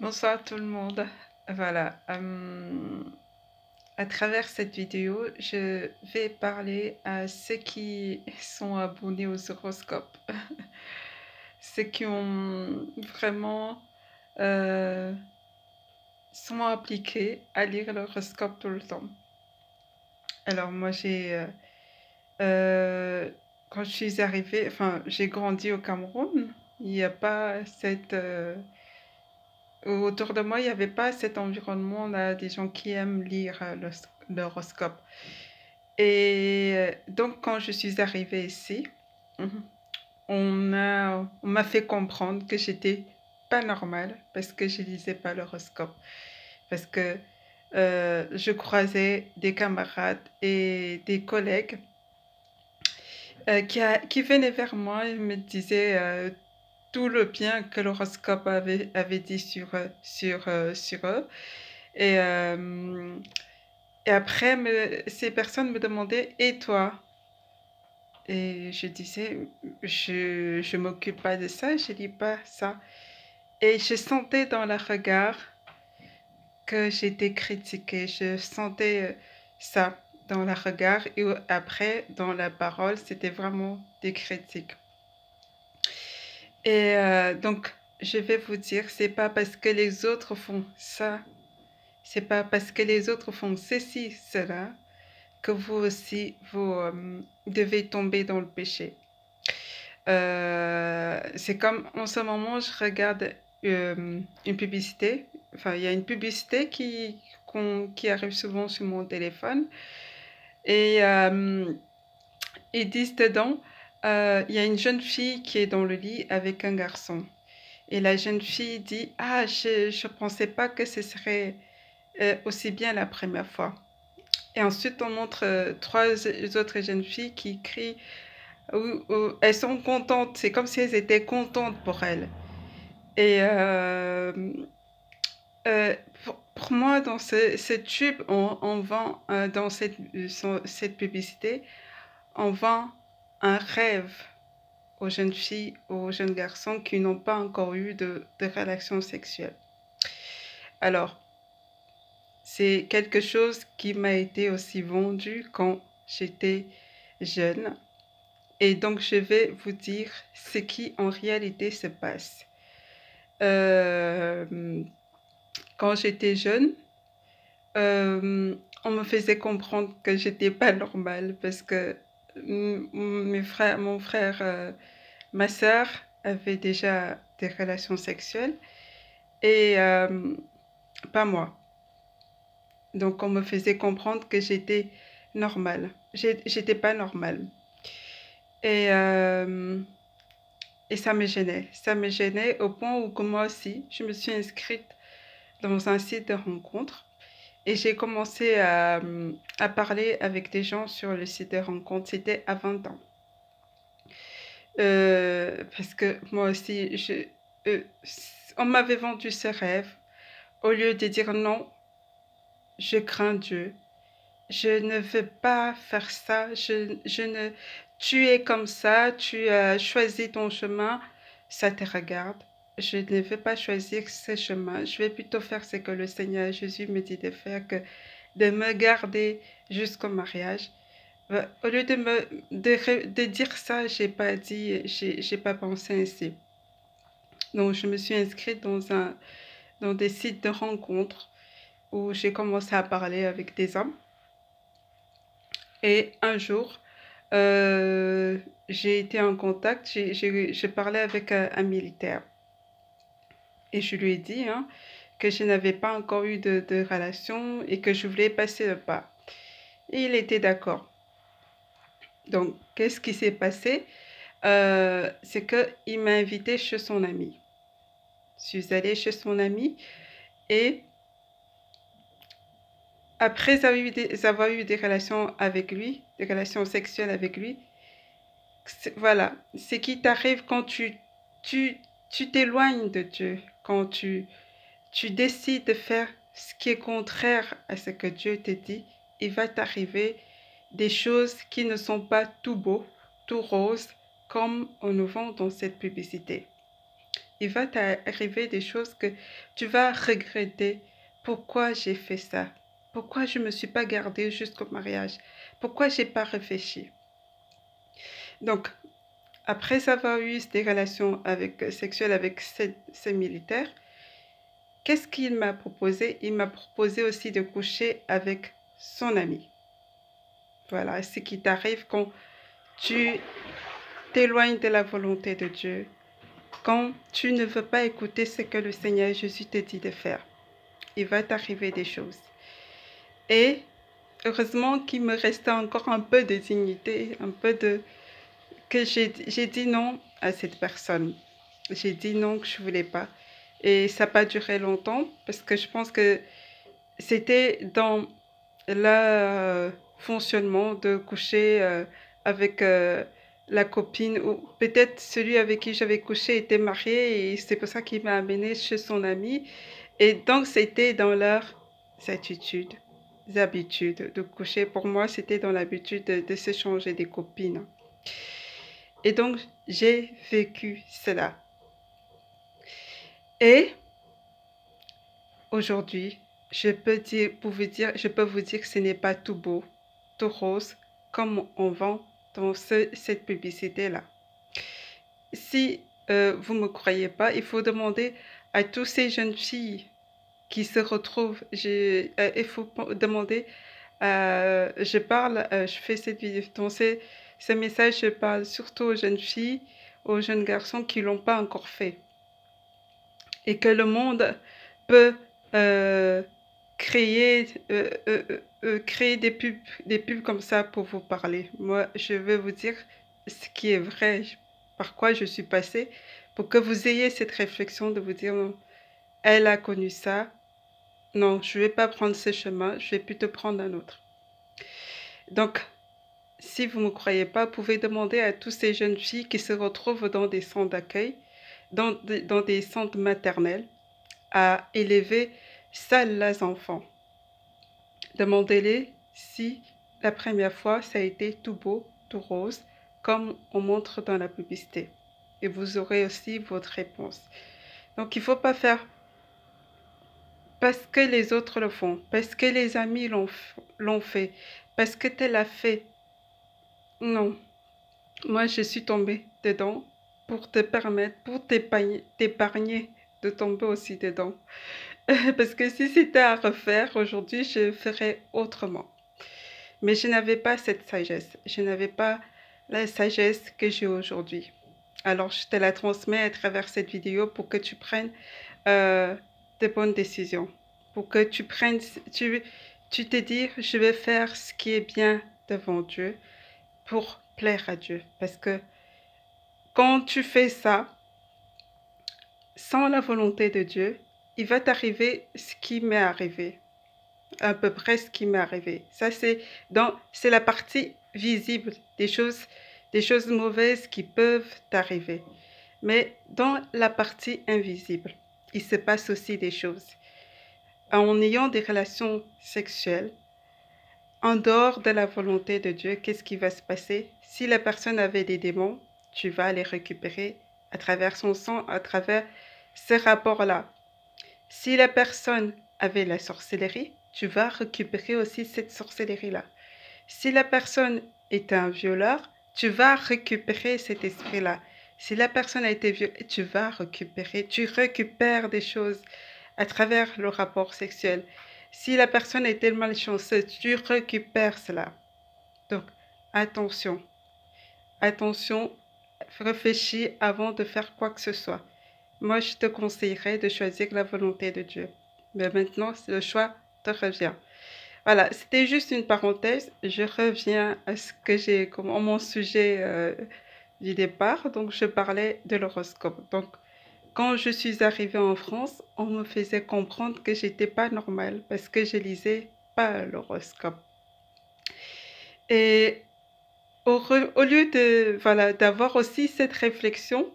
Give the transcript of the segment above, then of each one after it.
Bonsoir tout le monde. Voilà, à travers cette vidéo, je vais parler à ceux qui sont abonnés aux horoscopes, ceux qui ont vraiment euh, sont appliqués à lire l'horoscope tout le temps. Alors moi euh, quand je suis arrivée, enfin j'ai grandi au Cameroun, il n'y a pas autour de moi, il n'y avait pas cet environnement-là, des gens qui aiment lire l'horoscope. Et donc, quand je suis arrivée ici, mhm, on m'a fait comprendre que j'étais pas normale parce que je lisais pas l'horoscope. Parce que je croisais des camarades et des collègues qui venaient vers moi et me disaient tout le bien que l'horoscope avait dit sur eux. Et, euh, et après, ces personnes me demandaient, et toi? Et je disais, je m'occupe pas de ça, je lis pas ça. Et je sentais dans le regard que j'étais critiquée. Je sentais ça dans le regard et après, dans la parole, c'était vraiment des critiques. Et donc, je vais vous dire, c'est pas parce que les autres font ça, c'est pas parce que les autres font ceci, cela, que vous aussi, vous devez tomber dans le péché. C'est comme en ce moment, je regarde une publicité. Enfin, il y a une publicité qui arrive souvent sur mon téléphone. Et ils disent dedans, il y a une jeune fille qui est dans le lit avec un garçon. Et la jeune fille dit, ah, je ne pensais pas que ce serait aussi bien la première fois. Et ensuite, on montre trois autres jeunes filles qui crient, elles sont contentes, c'est comme si elles étaient contentes pour elles. Et pour moi, dans ce tube, on vend, dans cette publicité, on vend un rêve aux jeunes filles, aux jeunes garçons qui n'ont pas encore eu de relations sexuelles. Alors, c'est quelque chose qui m'a été aussi vendu quand j'étais jeune. Et donc, je vais vous dire ce qui en réalité se passe. Euh, Quand j'étais jeune, on me faisait comprendre que j'étais pas normale parce que mon frère, ma sœur avaient déjà des relations sexuelles et pas moi. Donc on me faisait comprendre que j'étais normale. J'étais pas normale. Et, euh, et ça me gênait. Ça me gênait au point où que moi aussi, je me suis inscrite dans un site de rencontres. Et j'ai commencé à parler avec des gens sur le site de rencontres. C'était à 20 ans. Parce que moi aussi, euh, on m'avait vendu ce rêve. Au lieu de dire non, je crains Dieu. Je ne veux pas faire ça. Je ne, tu es comme ça, tu as choisi ton chemin, ça te regarde. Je ne veux pas choisir ce chemin. Je vais plutôt faire ce que le Seigneur Jésus me dit de faire, que de me garder jusqu'au mariage. Au lieu de dire ça, j'ai pas pensé ainsi. Donc, je me suis inscrite dans des sites de rencontres où j'ai commencé à parler avec des hommes. Et un jour, euh, j'ai été en contact, j'ai parlé avec un militaire. Et je lui ai dit hein, que je n'avais pas encore eu de relation et que je voulais passer le pas. Et il était d'accord. Donc, qu'est-ce qui s'est passé? C'est qu'il m'a invité chez son ami. Je suis allée chez son ami et après avoir eu des relations avec lui, des relations sexuelles avec lui, voilà, c'est qui t'arrive quand tu, tu t'éloignes de Dieu, quand tu décides de faire ce qui est contraire à ce que Dieu te dit, il va t'arriver des choses qui ne sont pas tout beau, tout rose, comme on nous vend dans cette publicité. Il va t'arriver des choses que tu vas regretter. Pourquoi j'ai fait ça? Pourquoi je ne me suis pas gardée jusqu'au mariage? Pourquoi j'ai pas réfléchi? Donc, après avoir eu des relations sexuelles avec ces militaires, qu'est-ce qu'il m'a proposé? Il m'a proposé aussi de coucher avec son ami. Voilà ce qui t'arrive quand tu t'éloignes de la volonté de Dieu, quand tu ne veux pas écouter ce que le Seigneur Jésus te dit de faire. Il va t'arriver des choses. Et heureusement qu'il me restait encore un peu de dignité, un peu de... que j'ai dit non à cette personne. J'ai dit non, que je ne voulais pas. Et ça n'a pas duré longtemps parce que je pense que c'était dans le fonctionnement de coucher avec la copine ou peut-être celui avec qui j'avais couché était marié et c'est pour ça qu'il m'a amené chez son ami. Et donc c'était dans leurs attitudes, habitudes de coucher. Pour moi, c'était dans l'habitude de s'échanger des copines. Et donc j'ai vécu cela. Et aujourd'hui, je peux vous dire que ce n'est pas tout beau, tout rose, comme on vend dans cette publicité-là. Si vous ne me croyez pas, il faut demander à toutes ces jeunes filles qui se retrouvent, il faut demander, je fais cette vidéo, dans ce message, je parle surtout aux jeunes filles, aux jeunes garçons qui ne l'ont pas encore fait. Et que le monde peut créer des pubs comme ça pour vous parler. Moi, je vais vous dire ce qui est vrai, par quoi je suis passée, pour que vous ayez cette réflexion de vous dire, non, elle a connu ça, non, je ne vais pas prendre ce chemin, je vais plutôt prendre un autre. Donc, si vous ne me croyez pas, vous pouvez demander à toutes ces jeunes filles qui se retrouvent dans des centres d'accueil, dans des centres maternels, à élever seuls les enfants. Demandez-les si la première fois ça a été tout beau, tout rose, comme on montre dans la publicité. Et vous aurez aussi votre réponse. Donc il ne faut pas faire parce que les autres le font, parce que les amis l'ont fait, parce que tel a fait. Non, moi je suis tombée dedans pour te permettre, pour t'épargner de tomber aussi dedans. Parce que si c'était à refaire aujourd'hui, je ferais autrement. Mais je n'avais pas cette sagesse. Je n'avais pas la sagesse que j'ai aujourd'hui. Alors, je te la transmets à travers cette vidéo pour que tu prennes de bonnes décisions. Pour que tu prennes, tu te dis, je vais faire ce qui est bien devant Dieu pour plaire à Dieu. Parce que quand tu fais ça, sans la volonté de Dieu, il va t'arriver ce qui m'est arrivé. À peu près ce qui m'est arrivé. Ça, c'est la partie visible des choses mauvaises qui peuvent t'arriver. Mais dans la partie invisible, il se passe aussi des choses. En ayant des relations sexuelles, en dehors de la volonté de Dieu, qu'est-ce qui va se passer? Si la personne avait des démons, tu vas les récupérer à travers son sang, à travers ces rapports-là. Si la personne avait la sorcellerie, tu vas récupérer aussi cette sorcellerie-là. Si la personne est un violeur, tu vas récupérer cet esprit-là. Si la personne a été violée, tu récupères des choses à travers le rapport sexuel. Si la personne a été malchanceuse, tu récupères cela. Donc, attention. Attention, réfléchis avant de faire quoi que ce soit. Moi, je te conseillerais de choisir la volonté de Dieu. Mais maintenant, le choix te revient. Voilà, c'était juste une parenthèse. Je reviens à ce que j'ai comme mon sujet du départ. Donc, je parlais de l'horoscope. Donc, quand je suis arrivée en France, on me faisait comprendre que j'étais pas normale parce que je lisais pas l'horoscope. Et au lieu de, voilà, d'avoir aussi cette réflexion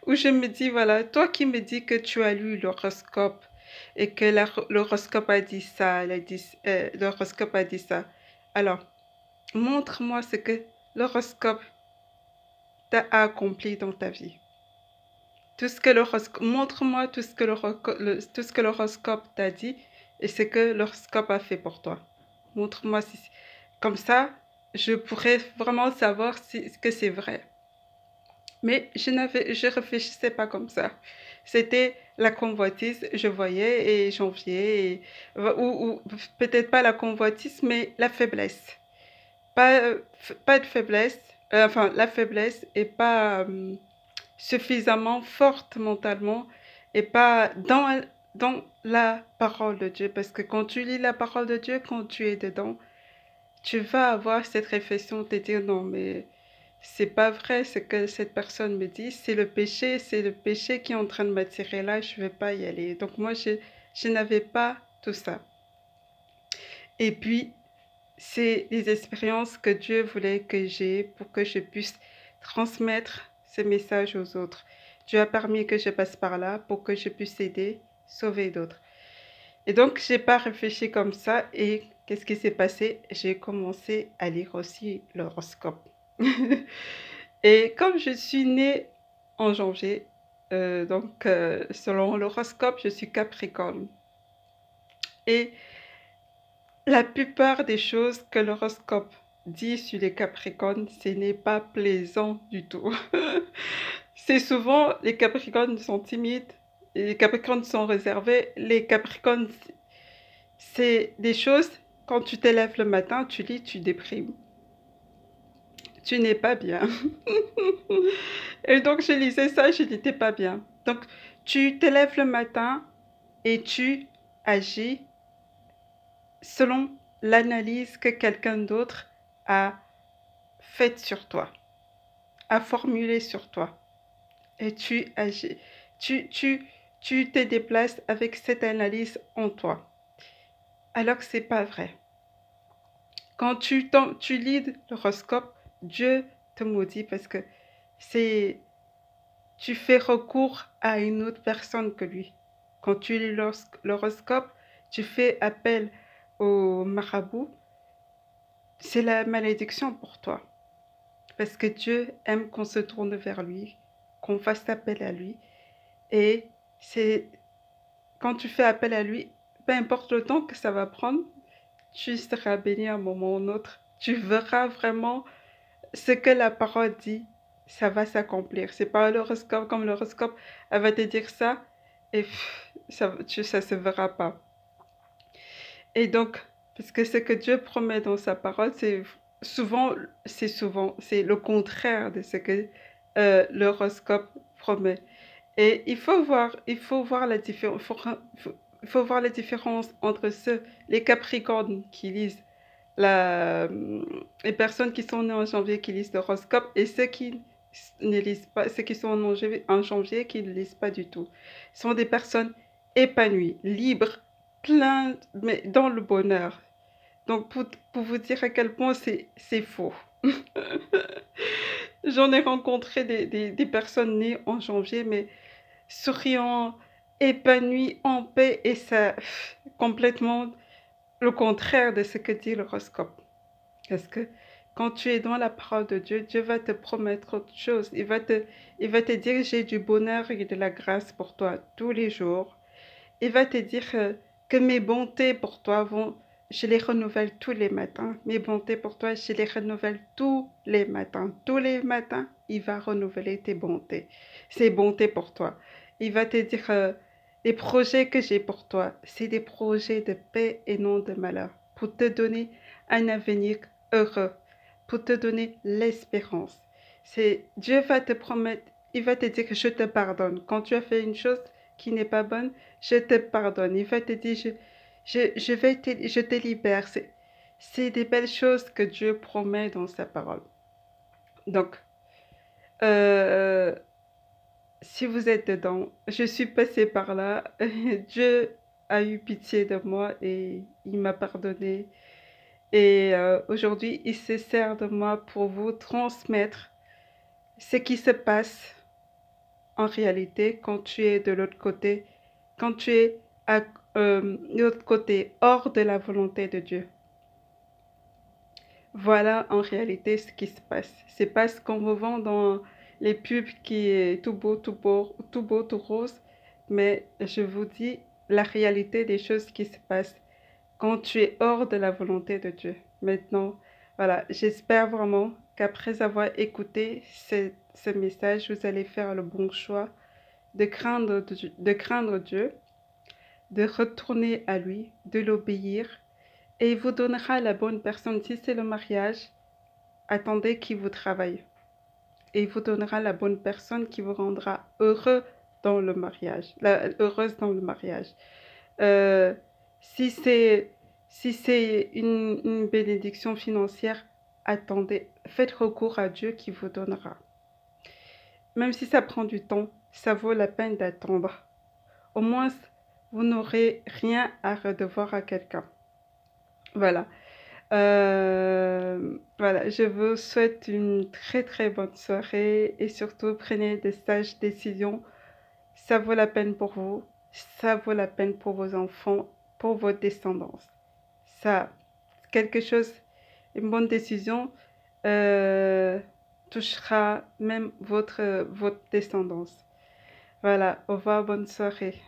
où je me dis, voilà, toi qui me dis que tu as lu l'horoscope et que l'horoscope a dit ça, l'horoscope a dit ça. Alors, montre-moi ce que l'horoscope t'a accompli dans ta vie. tout ce que l'horoscope, montre-moi tout ce que tout ce que l'horoscope t'a dit et ce que l'horoscope a fait pour toi. Montre-moi si, comme ça, je pourrais vraiment savoir si, que c'est vrai. Mais je réfléchissais pas comme ça. C'était la convoitise, je voyais et j'enviais, ou peut-être pas la convoitise, mais la faiblesse. Pas, pas de faiblesse, enfin la faiblesse est pas suffisamment forte mentalement et pas dans la parole de Dieu. Parce que quand tu lis la parole de Dieu, quand tu es dedans, tu vas avoir cette réflexion, te dire non, mais c'est pas vrai ce que cette personne me dit, c'est le péché qui est en train de m'attirer là, je vais pas y aller. Donc moi, je n'avais pas tout ça. Et puis, c'est les expériences que Dieu voulait que j'ai pour que je puisse transmettre ces messages aux autres. Dieu a permis que je passe par là pour que je puisse aider, sauver d'autres. Et donc, j'ai pas réfléchi comme ça. Et qu'est-ce qui s'est passé? J'ai commencé à lire aussi l'horoscope. Et comme je suis née en janvier, selon l'horoscope, je suis Capricorne. Et la plupart des choses que l'horoscope dit sur les Capricornes, ce n'est pas plaisant du tout. C'est souvent les Capricornes sont timides, les Capricornes sont réservés, les Capricornes, c'est des choses, quand tu t'élèves le matin, tu lis, tu déprimes. Tu n'es pas bien. Et donc je lisais ça, je n'étais pas bien. Donc tu t'élèves le matin et tu agis selon l'analyse que quelqu'un d'autre a faite sur toi, a formulée sur toi. Et tu agis, tu te déplaces avec cette analyse en toi. Alors que ce n'est pas vrai. Quand tu lis l'horoscope, Dieu te maudit parce que c'est tu fais recours à une autre personne que lui. Quand tu lis l'horoscope, tu fais appel au marabout, c'est la malédiction pour toi. Parce que Dieu aime qu'on se tourne vers lui, qu'on fasse appel à lui. Et c'est quand tu fais appel à lui, peu importe le temps que ça va prendre, tu seras béni à un moment ou un autre. Tu verras vraiment ce que la parole dit, ça va s'accomplir. C'est pas l'horoscope comme l'horoscope, elle va te dire ça et ça se verra pas. Et donc, parce que ce que Dieu promet dans sa parole, c'est le contraire de ce que l'horoscope promet. Et il faut voir la différence, il faut voir la différence entre les Capricornes qui lisent les personnes qui sont nées en janvier qui lisent l'horoscope et ceux qui ne lisent pas, ceux qui sont en janvier qui ne lisent pas du tout. Ce sont des personnes épanouies, libres, plein, mais dans le bonheur. Donc, pour vous dire à quel point c'est faux. J'en ai rencontré des personnes nées en janvier, mais souriant, épanoui, en paix, et ça, complètement le contraire de ce que dit l'horoscope. Parce que quand tu es dans la parole de Dieu, Dieu va te promettre autre chose. Il va te dire, j'ai du bonheur et de la grâce pour toi tous les jours. Il va te dire que mes bontés pour toi je les renouvelle tous les matins. Mes bontés pour toi, je les renouvelle tous les matins. Tous les matins, il va renouveler tes bontés, ses bontés pour toi. Il va te dire, les projets que j'ai pour toi, c'est des projets de paix et non de malheur, pour te donner un avenir heureux, pour te donner l'espérance. Dieu va te promettre, il va te dire que je te pardonne. Quand tu as fait une chose qui n'est pas bonne, je te pardonne. Il va te dire, je te libère. C'est des belles choses que Dieu promet dans sa parole. Donc, euh, si vous êtes dedans, je suis passée par là. Dieu a eu pitié de moi et il m'a pardonné. Et aujourd'hui, il se sert de moi pour vous transmettre ce qui se passe en réalité quand tu es de l'autre côté, quand tu es de l'autre côté, hors de la volonté de Dieu. Voilà en réalité ce qui se passe. C'est pas ce qu'on vous vend dans les pubs qui est tout beau, tout beau, tout beau, tout rose, mais je vous dis la réalité des choses qui se passent quand tu es hors de la volonté de Dieu. Maintenant, voilà, j'espère vraiment qu'après avoir écouté ce message, vous allez faire le bon choix de craindre Dieu, de retourner à lui, de l'obéir, et il vous donnera la bonne personne. Si c'est le mariage, attendez qu'il vous travaille. Et il vous donnera la bonne personne qui vous rendra heureux dans le mariage, heureuse dans le mariage. Euh, si c'est une bénédiction financière, attendez, faites recours à Dieu qui vous donnera. Même si ça prend du temps, ça vaut la peine d'attendre. Au moins, vous n'aurez rien à redevoir à quelqu'un. Voilà. Voilà, je vous souhaite une très très bonne soirée et surtout prenez de sages décisions. Ça vaut la peine pour vous, ça vaut la peine pour vos enfants, pour votre descendance. Ça, quelque chose, une bonne décision euh, touchera même votre descendance. Voilà, au revoir, bonne soirée.